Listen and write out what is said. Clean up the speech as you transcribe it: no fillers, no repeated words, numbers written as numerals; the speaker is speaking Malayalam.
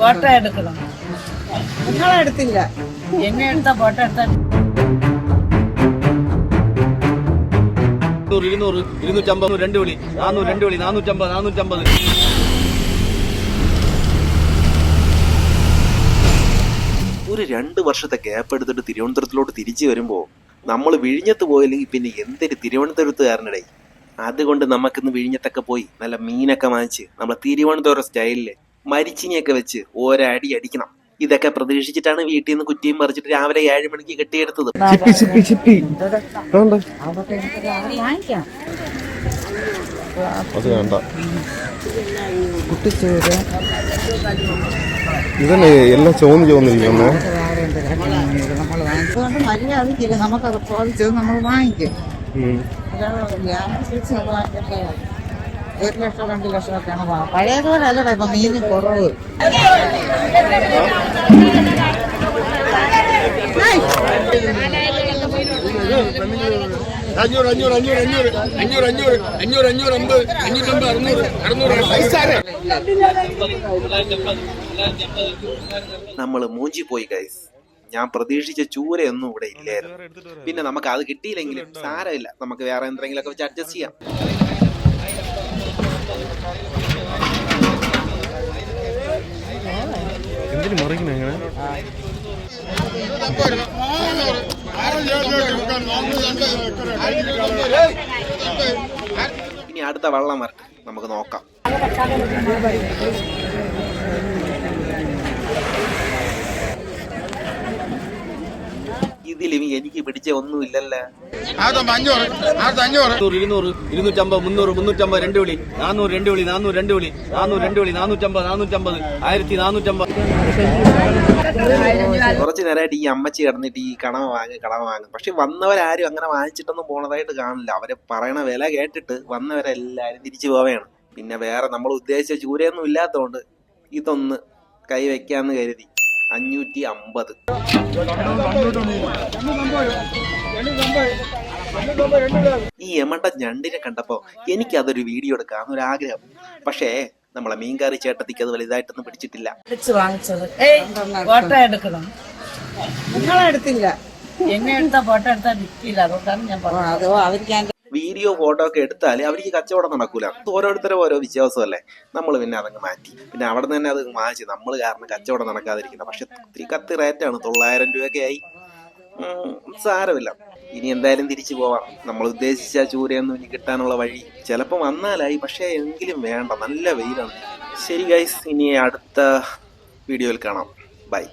ഫോട്ടോ എടുക്കണം. നിങ്ങളെടുത്തില്ല, എന്നെ എടുത്ത ഫോട്ടോ എടുത്ത 200, 250, 2 വിളി, 400, 2 വിളി, 450, 450. ഒരു 2 വർഷത്തെ ഗ്യാപ്പ് എടുത്തിട്ട് തിരുവനന്തപുരത്തിലോട്ട് തിരിച്ചു വരുമ്പോൾ നമ്മൾ വിഴിഞ്ഞത്ത് പോയില്ലെങ്കിൽ പിന്നെ എന്തൊരു തിരുവനന്തപുരത്തുകാരനടേ. അതുകൊണ്ട് നമുക്കിന്ന് വിഴിഞ്ഞത്തൊക്കെ പോയി നല്ല മീനൊക്കെ വാങ്ങിച്ച് നമ്മളെ തിരുവനന്തപുരം സ്റ്റൈലില് മരിച്ചിനിയൊക്കെ വെച്ച് ഒരടി അടിക്കണം. ഇതൊക്കെ പ്രതീക്ഷിച്ചിട്ടാണ് വീട്ടിൽ നിന്ന് കുറ്റിയും പറിച്ചിട്ട് രാവിലെ 7 മണിക്ക് കെട്ടിയെടുത്തത്. അത് വേണ്ട, കുട്ടിച്ചോറ് ഇതന്നെ എല്ലാം ചോന്നിരിക്കുന്നേ. നമ്മൾ വാങ്ങിച്ചുകൊണ്ട് മര്യാദക്കില്ല, നമുക്കത് ചോദിച്ചത് നമ്മൾ വാങ്ങിക്കും. 1 ലക്ഷം 2 ലക്ഷം ഒക്കെയാണ് പഴയതുപോലെ അല്ലടാ ഇപ്പൊ മീന് കുറവ്. നമ്മള് മൂഞ്ചി പോയി ഗൈസ്. ഞാൻ പ്രതീക്ഷിച്ച ചൂരയൊന്നും ഇവിടെ ഇല്ലായിരുന്നു. പിന്നെ നമുക്ക് അത് കിട്ടിയില്ലെങ്കിലും സാരമില്ല, നമുക്ക് വേറെ എന്തെങ്കിലുമൊക്കെ വെച്ച് അഡ്ജസ്റ്റ് ചെയ്യാം. ഇനി അടുത്ത വള്ളം വരട്ടെ, നമുക്ക് നോക്കാം. ഇതിലും എനിക്ക് പിടിച്ച ഒന്നുമില്ലല്ലോ. 200, 200, 250, 300, 350, 2 വിളി, 400, 2 വിളി, 400, 2 വിളി, 400, 2 വിളി, 450, 450, 1450. കുറച്ചു നേരമായിട്ട് ഈ അമ്മച്ചി കിടന്നിട്ട് ഈ കടമ വാങ്ങും. പക്ഷെ വന്നവരാരും അങ്ങനെ വാങ്ങിച്ചിട്ടൊന്നും പോണതായിട്ട് കാണില്ല. അവരെ പറയണ വില കേട്ടിട്ട് വന്നവരെല്ലാരും തിരിച്ചു പോവുകയാണ്. പിന്നെ വേറെ നമ്മൾ ഉദ്ദേശിച്ച ചൂരയൊന്നും ഇല്ലാത്തതുകൊണ്ട് ഇതൊന്ന് കൈവയ്ക്കാന്ന് കരുതി 550. ഈ യമണ്ട ഞണ്ടിനെ കണ്ടപ്പോ എനിക്കതൊരു വീഡിയോ എടുക്കാന്നൊരു ആഗ്രഹം. പക്ഷേ നമ്മളെ മീൻകറി ചേട്ടത്തിക്ക് അത് വലുതായിട്ടൊന്നും പിടിച്ചിട്ടില്ല. വാങ്ങിച്ചത് ഫോട്ടോ എടുക്കണം. നിങ്ങളെടുത്തില്ല, എന്നെ എടുത്ത ഫോട്ടോ എടുത്താൽ നിൽക്കില്ല. അതുകൊണ്ടാണ് ഞാൻ പറഞ്ഞത്. അതോ അവർക്ക് വീഡിയോ ഫോട്ടോ ഒക്കെ എടുത്താൽ അവർക്ക് കച്ചവടം നടക്കൂല. ഓരോരുത്തരും ഓരോ വിശ്വാസമല്ലേ. നമ്മൾ പിന്നെ അതങ്ങ് മാറ്റി. പിന്നെ അവിടെ നിന്ന് തന്നെ അത് വാങ്ങിച്ചു. നമ്മൾ കാരണം കച്ചവടം നടക്കാതിരിക്കുന്നത്. പക്ഷെ ഒത്തിരി കത്തി റേറ്റാണ്, 900 രൂപയൊക്കെ ആയി. സാരമില്ല, ഇനി എന്തായാലും തിരിച്ചു പോവാം. നമ്മൾ ഉദ്ദേശിച്ച ചൂരയൊന്നും ഇനി കിട്ടാനുള്ള വഴി ചിലപ്പോൾ വന്നാലായി. പക്ഷേ എങ്കിലും വേണ്ട, നല്ല വെയിലാണ്. ശരി ഗൈസ്, ഇനി അടുത്ത വീഡിയോയിൽ കാണാം. ബൈ.